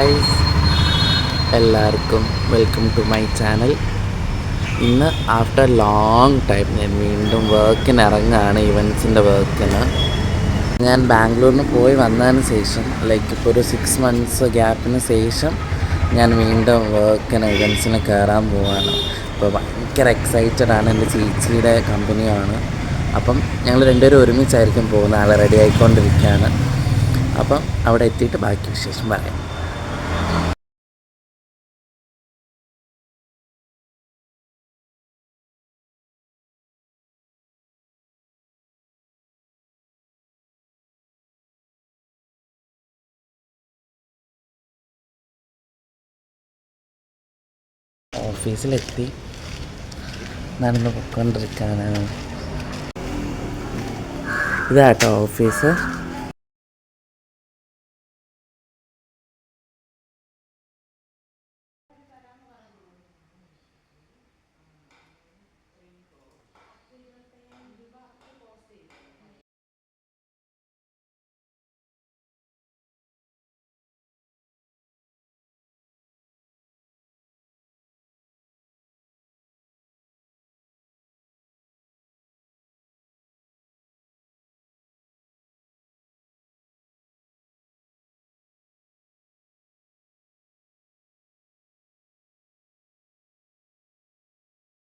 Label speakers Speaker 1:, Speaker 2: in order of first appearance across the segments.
Speaker 1: Guys, എല്ലാവർക്കും welcome to my channel. ഇന്ന് after long time ഞാൻ വീണ്ടും വർക്കിന് ഇറങ്ങുകയാണ്, ഇവൻസിൻ്റെ വർക്കിന്. ഞാൻ ബാംഗ്ലൂരിന് പോയി വന്നതിന് ശേഷം ഇപ്പോൾ ഒരു 6 months ഗ്യാപ്പിന് ശേഷം ഞാൻ വീണ്ടും ഇവൻസിന് കയറാൻ പോവാണ്. അപ്പോൾ ഭയങ്കര എക്സൈറ്റഡാണ്. എൻ്റെ ചേച്ചിയുടെ കമ്പനിയാണ്. അപ്പം ഞങ്ങൾ രണ്ടുപേരും ഒരുമിച്ചായിരിക്കും പോകുന്നത്. ആളെ റെഡി ആയിക്കൊണ്ടിരിക്കുകയാണ്. അപ്പം അവിടെ എത്തിയിട്ട് ബാക്കി വിശേഷം പറയാം. ഓഫീസിലെത്തി നടന്ന് പൊയ്ക്കൊണ്ടിരിക്കുകയാണ്. ഇതാട്ടോ ഓഫീസ്.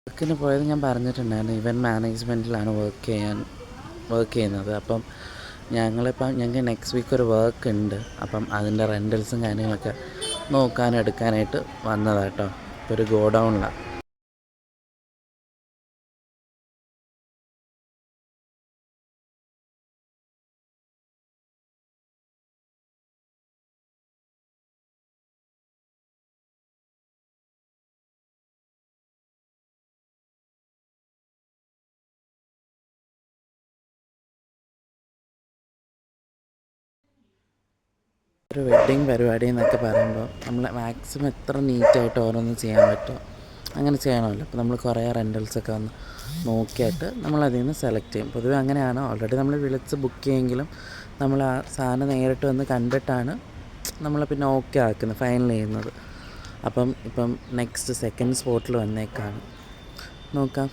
Speaker 1: വർക്കിന് പോയത് ഞാൻ പറഞ്ഞിട്ടുണ്ടായിരുന്നു. ഇവൻറ്റ് മാനേജ്മെൻറ്റിലാണ് വർക്ക് ചെയ്യുന്നത്. അപ്പം ഞങ്ങൾക്ക് നെക്സ്റ്റ് വീക്ക് ഒരു വർക്ക് ഉണ്ട്. അപ്പം അതിൻ്റെ റെൻ്റൽസും കാര്യങ്ങളൊക്കെ നോക്കാനും എടുക്കാനായിട്ട് വന്നതാട്ടോ. ഇപ്പോൾ ഒരു ഗോഡൗണിലാണ്. ഒരു വെഡ്ഡിങ് പരിപാടി എന്നൊക്കെ പറയുമ്പോൾ നമ്മൾ മാക്സിമം എത്ര നീറ്റായിട്ട് ഓരോന്നും ചെയ്യാൻ പറ്റുമോ അങ്ങനെ ചെയ്യണമല്ലോ. അപ്പോൾ നമ്മൾ കുറേ റെൻ്റൽസൊക്കെ വന്ന് നോക്കിയിട്ട് നമ്മളതിൽ നിന്ന് സെലക്ട് ചെയ്യും. പൊതുവെ അങ്ങനെയാണ്. ഓൾറെഡി നമ്മൾ വിളിച്ച് ബുക്ക് ചെയ്യുമെങ്കിലും നമ്മൾ ആ സാധനം നേരിട്ട് വന്ന് കണ്ടിട്ടാണ് നമ്മൾ പിന്നെ ഓക്കെ ആക്കുന്നത്, ഫൈനൽ ചെയ്യുന്നത്. ഇപ്പം നെക്സ്റ്റ് സെക്കൻഡ് സ്പോട്ടിൽ വന്നേക്കാണ്. നോക്കാം.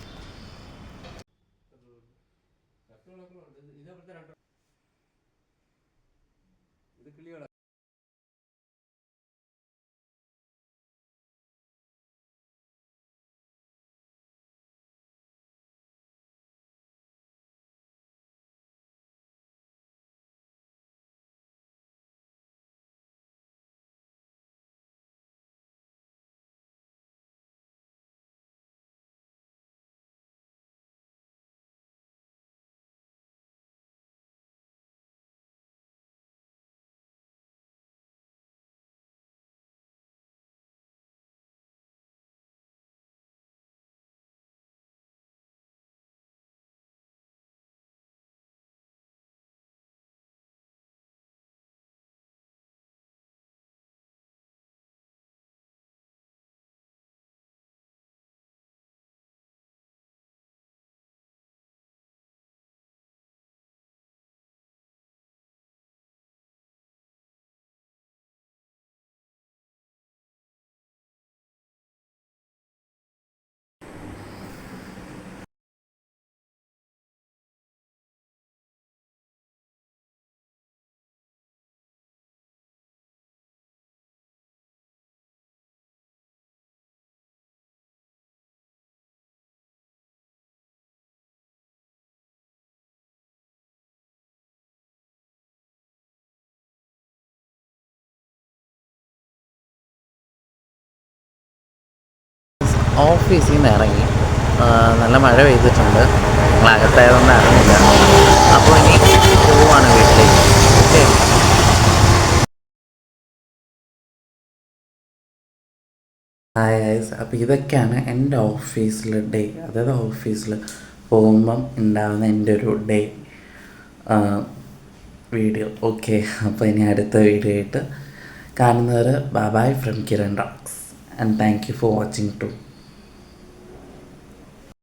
Speaker 1: ഓഫീസിൽ നിന്ന് ഇറങ്ങി. നല്ല മഴ പെയ്തിട്ടുണ്ട്. ഞങ്ങൾ അകത്തായതൊന്നും അറിഞ്ഞില്ല. അപ്പോൾ ഇനി പോവാണ് വീട്ടിലേക്ക്. ഓക്കെ. Hi guys. അപ്പോൾ ഇതൊക്കെയാണ് എൻ്റെ ഓഫീസിലെ ഡേ. അതായത് ഓഫീസിൽ പോകുമ്പം ഉണ്ടാകുന്ന എൻ്റെ ഒരു ഡേ വീഡിയോ. ഓക്കെ. അപ്പോൾ ഇനി അടുത്ത വീഡിയോ ആയിട്ട് കാണുന്നവരെ bye bye from Kiran Docs. And thank you for watching to.